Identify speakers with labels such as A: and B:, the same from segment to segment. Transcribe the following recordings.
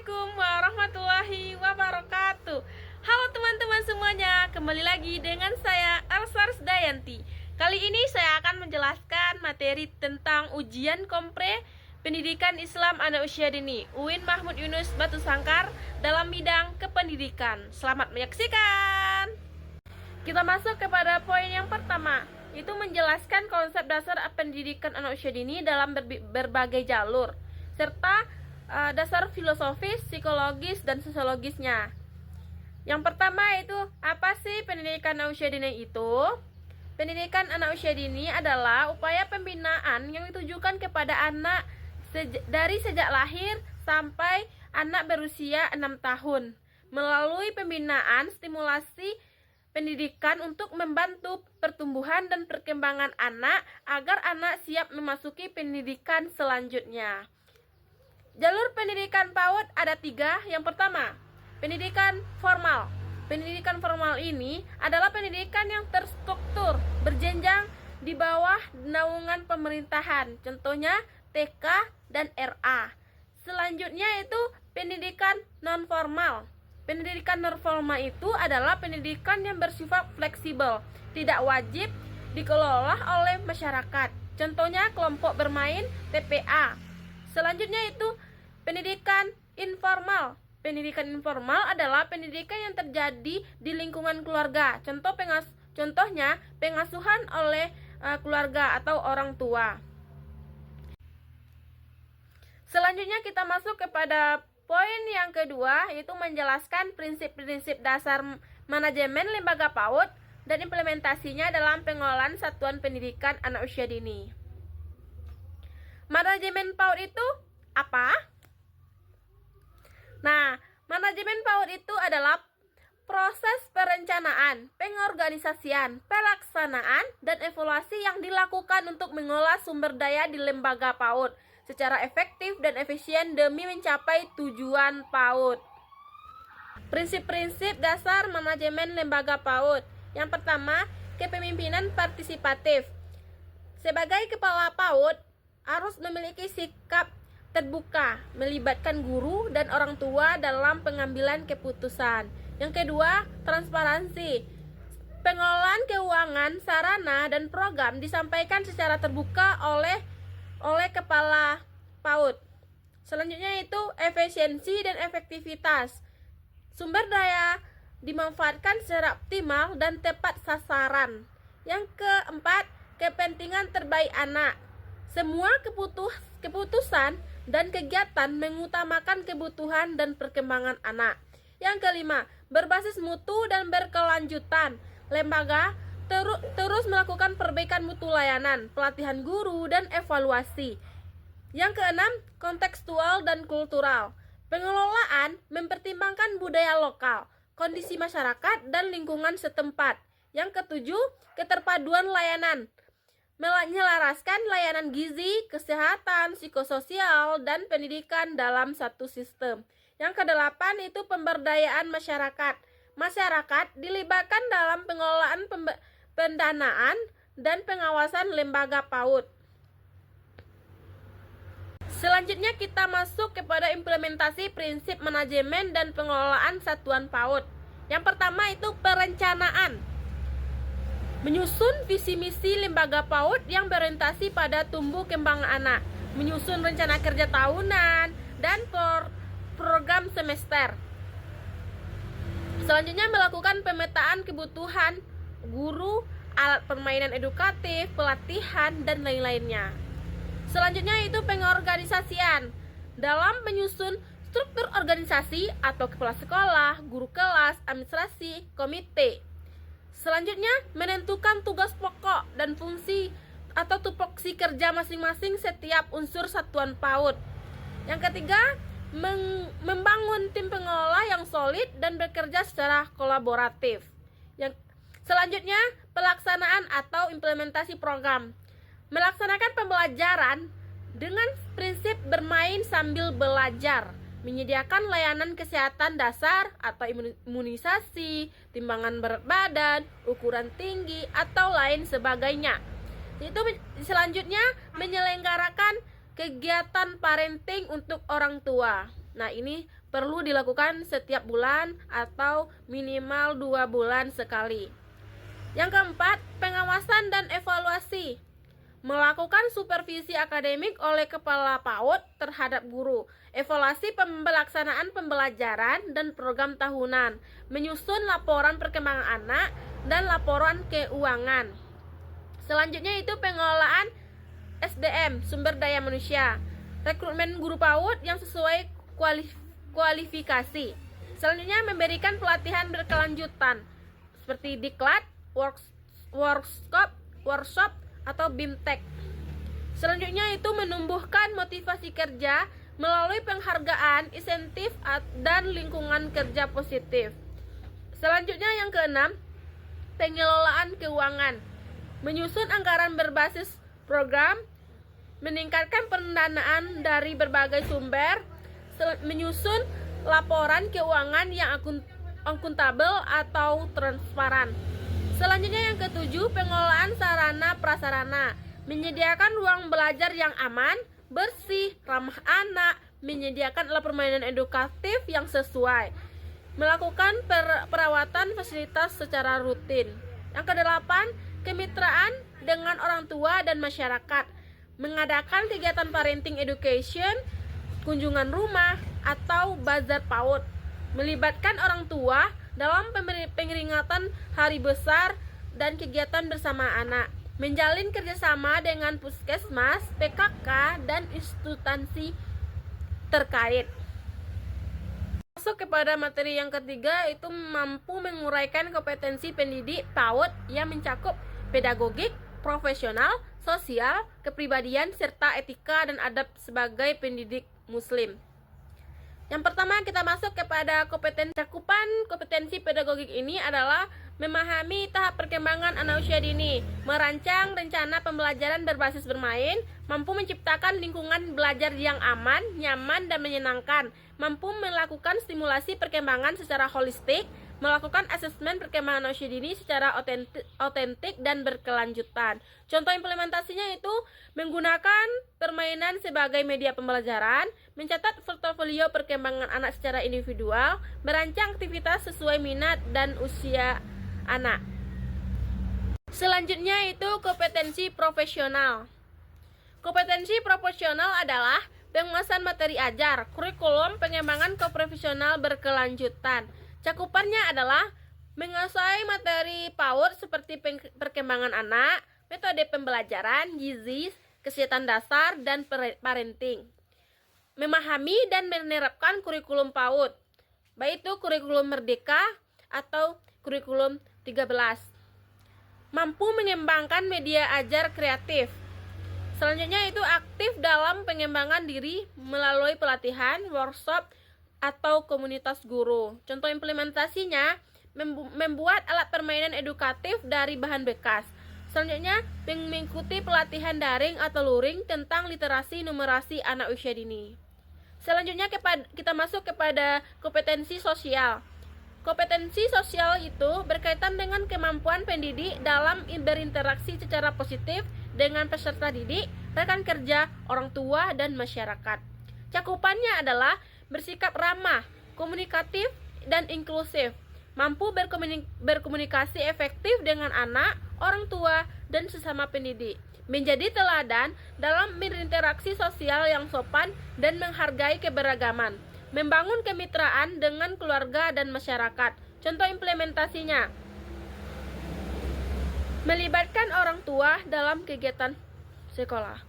A: Assalamualaikum warahmatullahi wabarakatuh. Halo teman-teman semuanya, kembali lagi dengan saya Elsa Dayanti. Kali ini saya akan menjelaskan materi tentang ujian kompre Pendidikan Islam Anak Usia Dini UIN Mahmud Yunus Batu Sangkar dalam bidang kependidikan. Selamat menyaksikan. Kita masuk kepada poin yang pertama, itu menjelaskan konsep dasar pendidikan anak usia dini dalam berbagai jalur, serta dasar filosofis, psikologis, dan sosiologisnya. Yang pertama itu, apa sih pendidikan anak usia dini itu? Pendidikan anak usia dini adalah upaya pembinaan yang ditujukan kepada anak dari sejak lahir sampai anak berusia 6 tahun, melalui pembinaan stimulasi pendidikan untuk membantu pertumbuhan dan perkembangan anak agar anak siap memasuki pendidikan selanjutnya. Jalur pendidikan PAUD ada 3. Yang pertama, pendidikan formal. Pendidikan formal ini adalah pendidikan yang terstruktur, berjenjang di bawah naungan pemerintahan, contohnya TK dan RA. Selanjutnya itu pendidikan non-formal. Pendidikan non-formal itu adalah pendidikan yang bersifat fleksibel, tidak wajib dikelola oleh masyarakat, contohnya kelompok bermain TPA. Selanjutnya itu pendidikan informal. Pendidikan informal adalah pendidikan yang terjadi di lingkungan keluarga. Contohnya pengasuhan oleh keluarga atau orang tua. Selanjutnya kita masuk kepada poin yang kedua, yaitu menjelaskan prinsip-prinsip dasar manajemen lembaga PAUD dan implementasinya dalam pengelolaan satuan pendidikan anak usia dini. Manajemen PAUD itu apa? Nah, manajemen PAUD itu adalah proses perencanaan, pengorganisasian, pelaksanaan, dan evaluasi yang dilakukan untuk mengolah sumber daya di lembaga PAUD secara efektif dan efisien demi mencapai tujuan PAUD. Prinsip-prinsip dasar manajemen lembaga PAUD. Yang pertama, kepemimpinan partisipatif. Sebagai kepala PAUD harus memiliki sikap terbuka, melibatkan guru dan orang tua dalam pengambilan keputusan. Yang kedua, transparansi. Pengelolaan keuangan, sarana, dan program disampaikan secara terbuka oleh kepala PAUD. Selanjutnya itu efisiensi dan efektivitas. Sumber daya dimanfaatkan secara optimal dan tepat sasaran. Yang keempat, kepentingan terbaik anak. Semua keputusan dan kegiatan mengutamakan kebutuhan dan perkembangan anak. Yang kelima, berbasis mutu dan berkelanjutan. Lembaga terus melakukan perbaikan mutu layanan, pelatihan guru, dan evaluasi. Yang keenam, kontekstual dan kultural. Pengelolaan mempertimbangkan budaya lokal, kondisi masyarakat, dan lingkungan setempat. Yang ketujuh, keterpaduan layanan. Menyelaraskan layanan gizi, kesehatan, psikososial, dan pendidikan dalam satu sistem. Yang kedelapan itu pemberdayaan masyarakat. Masyarakat dilibatkan dalam pengelolaan pendanaan dan pengawasan lembaga PAUD. Selanjutnya kita masuk kepada implementasi prinsip manajemen dan pengelolaan satuan PAUD. Yang pertama itu perencanaan. Menyusun visi misi lembaga PAUD yang berorientasi pada tumbuh kembang anak, menyusun rencana kerja tahunan dan program semester. Selanjutnya melakukan pemetaan kebutuhan guru, alat permainan edukatif, pelatihan, dan lain-lainnya. Selanjutnya itu pengorganisasian. Dalam menyusun struktur organisasi atau kepala sekolah, guru kelas, administrasi, komite. Selanjutnya, menentukan tugas pokok dan fungsi atau tupoksi kerja masing-masing setiap unsur satuan PAUD. Yang ketiga, membangun tim pengelola yang solid dan bekerja secara kolaboratif. Yang selanjutnya, pelaksanaan atau implementasi program. Melaksanakan pembelajaran dengan prinsip bermain sambil belajar. Menyediakan layanan kesehatan dasar atau imunisasi, timbangan berat badan, ukuran tinggi, atau lain sebagainya. Itu selanjutnya menyelenggarakan kegiatan parenting untuk orang tua. Nah, ini perlu dilakukan setiap bulan atau minimal 2 bulan sekali. Yang keempat, pengawasan dan evaluasi. Melakukan supervisi akademik oleh kepala PAUD terhadap guru, evaluasi pelaksanaan pembelajaran dan program tahunan, menyusun laporan perkembangan anak dan laporan keuangan. Selanjutnya itu pengelolaan SDM, sumber daya manusia, rekrutmen guru PAUD yang sesuai kualifikasi. Selanjutnya memberikan pelatihan berkelanjutan seperti diklat, workshop atau BIMTEK. Selanjutnya itu menumbuhkan motivasi kerja melalui penghargaan, insentif, dan lingkungan kerja positif. Selanjutnya yang keenam, pengelolaan keuangan. Menyusun anggaran berbasis program, meningkatkan pendanaan dari berbagai sumber, menyusun laporan keuangan yang akuntabel atau transparan. Selanjutnya yang ketujuh, pengelolaan sarana prasarana. Menyediakan ruang belajar yang aman, bersih, ramah anak, menyediakan alat permainan edukatif yang sesuai, melakukan perawatan fasilitas secara rutin. Yang kedelapan, kemitraan dengan orang tua dan masyarakat. Mengadakan kegiatan parenting education, kunjungan rumah, atau bazar PAUD. Melibatkan orang tua dalam peringatan hari besar dan kegiatan bersama anak, menjalin kerjasama dengan puskesmas, PKK, dan instansi terkait. Masuk kepada materi yang ketiga, itu mampu menguraikan kompetensi pendidik PAUD yang mencakup pedagogik, profesional, sosial, kepribadian, serta etika dan adab sebagai pendidik muslim. Yang pertama kita masuk kepada cakupan kompetensi pedagogik ini adalah memahami tahap perkembangan anak usia dini, merancang rencana pembelajaran berbasis bermain, mampu menciptakan lingkungan belajar yang aman, nyaman, dan menyenangkan, mampu melakukan stimulasi perkembangan secara holistik, melakukan asesmen perkembangan anak usia dini secara otentik dan berkelanjutan. Contoh implementasinya itu menggunakan permainan sebagai media pembelajaran, mencatat portofolio perkembangan anak secara individual, merancang aktivitas sesuai minat dan usia anak. Selanjutnya itu kompetensi profesional. Kompetensi profesional adalah penguasaan materi ajar, kurikulum, pengembangan keprofesional berkelanjutan. Cakupannya adalah menguasai materi PAUD seperti perkembangan anak, metode pembelajaran, gizi, kesehatan dasar, dan parenting. Memahami dan menerapkan kurikulum PAUD, baik itu kurikulum merdeka atau kurikulum 13. Mampu mengembangkan media ajar kreatif. Selanjutnya itu aktif dalam pengembangan diri melalui pelatihan, workshop, atau komunitas guru. Contoh implementasinya membuat alat permainan edukatif dari bahan bekas. Selanjutnya mengikuti pelatihan daring atau luring tentang literasi numerasi anak usia dini. Selanjutnya kita masuk kepada kompetensi sosial. Kompetensi sosial itu berkaitan dengan kemampuan pendidik dalam berinteraksi secara positif dengan peserta didik, rekan kerja, orang tua, dan masyarakat. Cakupannya adalah bersikap ramah, komunikatif, dan inklusif, mampu berkomunikasi efektif dengan anak, orang tua, dan sesama pendidik, menjadi teladan dalam berinteraksi sosial yang sopan dan menghargai keberagaman, membangun kemitraan dengan keluarga dan masyarakat. Contoh implementasinya, melibatkan orang tua dalam kegiatan sekolah.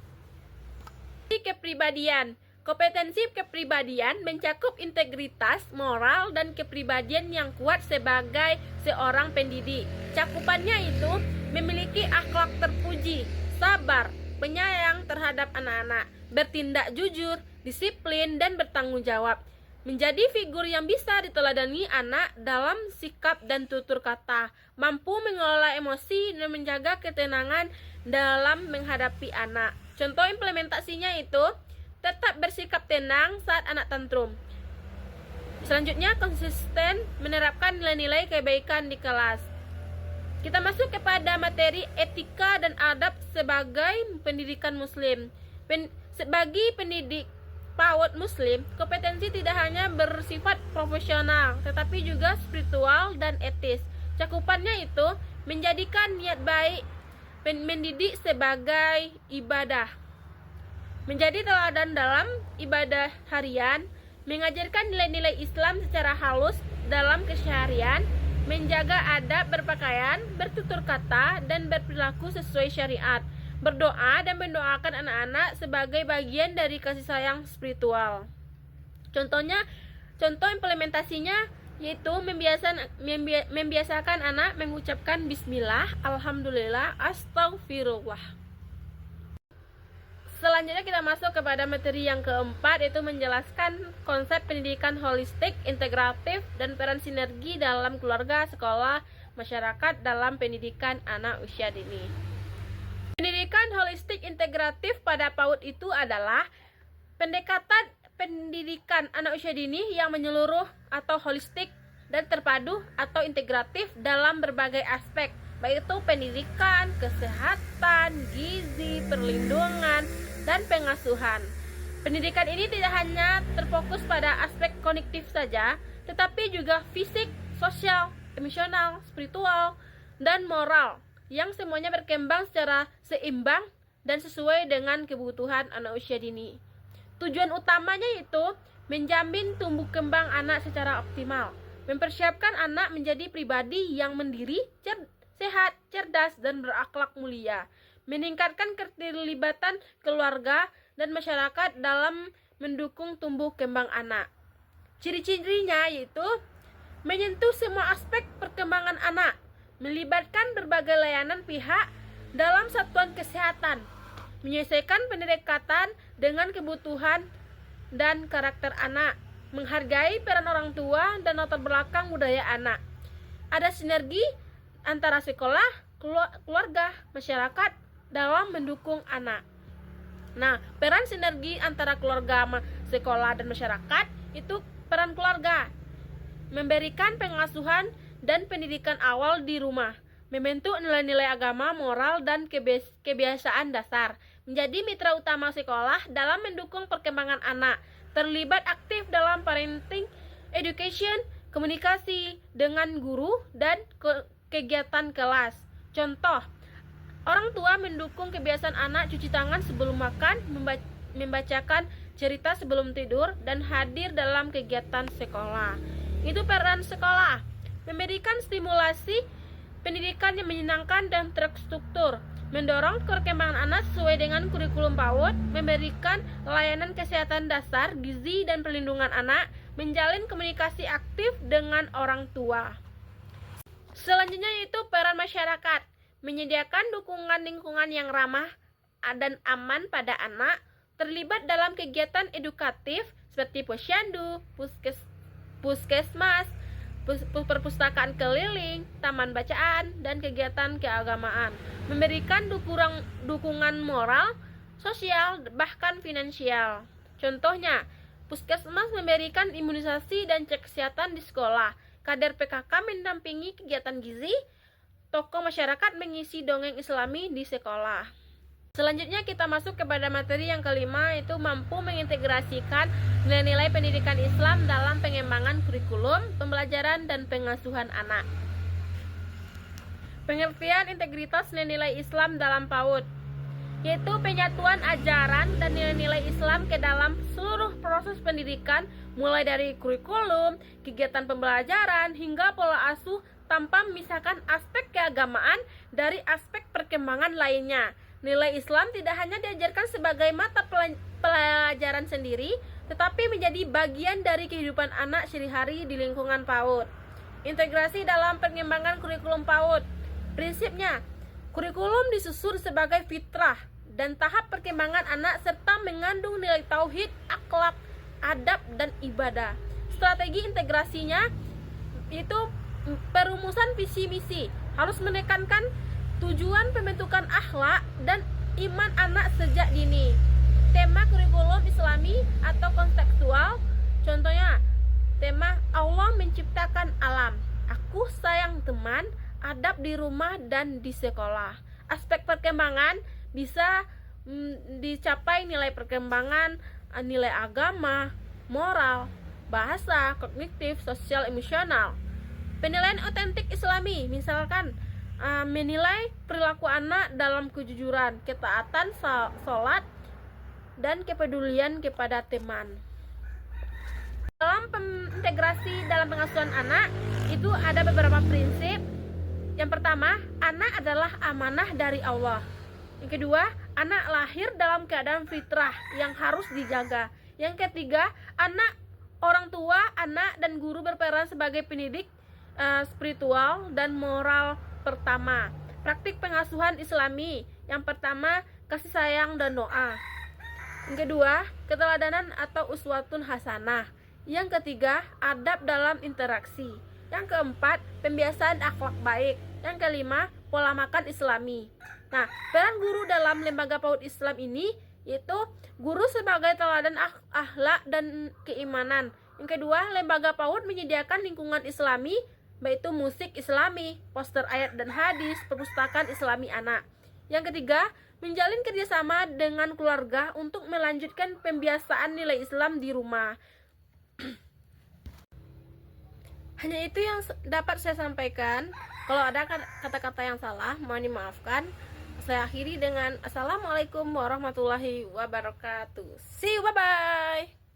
A: Kepribadian. Kompetensi kepribadian mencakup integritas, moral, dan kepribadian yang kuat sebagai seorang pendidik. Cakupannya itu memiliki akhlak terpuji, sabar, penyayang terhadap anak-anak, bertindak jujur, disiplin, dan bertanggung jawab. Menjadi figur yang bisa diteladani anak dalam sikap dan tutur kata, mampu mengelola emosi dan menjaga ketenangan dalam menghadapi anak. Contoh implementasinya itu tetap bersikap tenang saat anak tantrum. Selanjutnya konsisten menerapkan nilai-nilai kebaikan di kelas. Kita masuk kepada materi etika dan adab sebagai pendidikan muslim. Bagi PAUD Muslim, kompetensi tidak hanya bersifat profesional, tetapi juga spiritual dan etis. Cakupannya itu menjadikan niat baik, mendidik sebagai ibadah, menjadi teladan dalam ibadah harian, mengajarkan nilai-nilai Islam secara halus dalam keseharian, menjaga adab berpakaian, bertutur kata, dan berperilaku sesuai syariat, berdoa dan mendoakan anak-anak sebagai bagian dari kasih sayang spiritual. Contoh implementasinya yaitu membiasakan anak mengucapkan bismillah, alhamdulillah, astagfirullah. Selanjutnya kita masuk kepada materi yang keempat, yaitu menjelaskan konsep pendidikan holistik, integratif, dan peran sinergi dalam keluarga, sekolah, masyarakat dalam pendidikan anak usia dini. Pendidikan holistik integratif pada PAUD itu adalah pendekatan pendidikan anak usia dini yang menyeluruh atau holistik dan terpadu atau integratif dalam berbagai aspek, baik itu pendidikan, kesehatan, gizi, perlindungan, dan pengasuhan. Pendidikan ini tidak hanya terfokus pada aspek kognitif saja, tetapi juga fisik, sosial, emosional, spiritual, dan moral, yang semuanya berkembang secara seimbang dan sesuai dengan kebutuhan anak usia dini. Tujuan utamanya itu menjamin tumbuh kembang anak secara optimal, mempersiapkan anak menjadi pribadi yang mandiri, sehat, cerdas, dan berakhlak mulia, meningkatkan keterlibatan keluarga dan masyarakat dalam mendukung tumbuh kembang anak. Ciri-cirinya yaitu menyentuh semua aspek perkembangan anak, melibatkan berbagai layanan pihak dalam satuan kesehatan, menyelesaikan pendekatan dengan kebutuhan dan karakter anak, menghargai peran orang tua dan latar belakang budaya anak. Ada sinergi antara sekolah, keluarga, masyarakat dalam mendukung anak. Nah, peran sinergi antara keluarga, sekolah, dan masyarakat itu peran keluarga memberikan pengasuhan dan pendidikan awal di rumah, membentuk nilai-nilai agama, moral, dan kebiasaan dasar, menjadi mitra utama sekolah dalam mendukung perkembangan anak, terlibat aktif dalam parenting, education, komunikasi dengan guru, dan kegiatan kelas. Contoh, orang tua mendukung kebiasaan anak cuci tangan sebelum makan, membacakan cerita sebelum tidur, dan hadir dalam kegiatan sekolah. Itu peran sekolah, memberikan stimulasi pendidikan yang menyenangkan dan terstruktur, mendorong perkembangan anak sesuai dengan kurikulum PAUD, memberikan layanan kesehatan dasar, gizi, dan perlindungan anak, menjalin komunikasi aktif dengan orang tua. Selanjutnya itu peran masyarakat, menyediakan dukungan lingkungan yang ramah dan aman pada anak, terlibat dalam kegiatan edukatif seperti posyandu, puskesmas, perpustakaan keliling, taman bacaan, dan kegiatan keagamaan, memberikan dukungan moral, sosial, bahkan finansial. Contohnya, puskesmas memberikan imunisasi dan cek kesehatan di sekolah, kader PKK mendampingi kegiatan gizi, tokoh masyarakat mengisi dongeng islami di sekolah. Selanjutnya kita masuk kepada materi yang kelima, yaitu mampu mengintegrasikan nilai-nilai pendidikan Islam dalam pengembangan kurikulum, pembelajaran, dan pengasuhan anak. Pengertian integritas nilai-nilai Islam dalam PAUD, yaitu penyatuan ajaran dan nilai-nilai Islam ke dalam seluruh proses pendidikan, mulai dari kurikulum, kegiatan pembelajaran, hingga pola asuh, tanpa memisahkan aspek keagamaan dari aspek perkembangan lainnya. Nilai Islam tidak hanya diajarkan sebagai mata pelajaran sendiri, tetapi menjadi bagian dari kehidupan anak sehari-hari di lingkungan PAUD. Integrasi dalam pengembangan kurikulum PAUD. Prinsipnya, kurikulum disusun sebagai fitrah dan tahap perkembangan anak serta mengandung nilai tauhid, akhlak, adab, dan ibadah. Strategi integrasinya itu perumusan visi misi, harus menekankan tujuan pembentukan akhlak dan iman anak sejak dini. Tema kurikulum Islami atau kontekstual, contohnya tema Allah menciptakan alam, aku sayang teman, adab di rumah dan di sekolah. Aspek perkembangan bisa dicapai nilai perkembangan nilai agama, moral, bahasa, kognitif, sosial, emosional. Penilaian otentik Islami, misalkan menilai perilaku anak dalam kejujuran, ketaatan, sholat, dan kepedulian kepada teman. Dalam integrasi dalam pengasuhan anak itu ada beberapa prinsip. Yang pertama, anak adalah amanah dari Allah. Yang kedua, anak lahir dalam keadaan fitrah yang harus dijaga. Yang ketiga, orang tua, anak, dan guru berperan sebagai pendidik spiritual dan moral pertama. Praktik pengasuhan Islami. Yang pertama, kasih sayang dan doa. Yang kedua, keteladanan atau uswatun hasanah. Yang ketiga, adab dalam interaksi. Yang keempat, pembiasaan akhlak baik. Yang kelima, pola makan Islami. Nah, peran guru dalam lembaga PAUD Islam ini yaitu guru sebagai teladan akhlak dan keimanan. Yang kedua, lembaga PAUD menyediakan lingkungan Islami, yaitu musik Islami, poster ayat dan hadis, perpustakaan Islami anak. Yang ketiga, menjalin kerjasama dengan keluarga untuk melanjutkan pembiasaan nilai Islam di rumah. Hanya itu yang dapat saya sampaikan. Kalau ada kata-kata yang salah, mohon dimaafkan. Saya akhiri dengan Assalamualaikum warahmatullahi wabarakatuh. See you, bye-bye.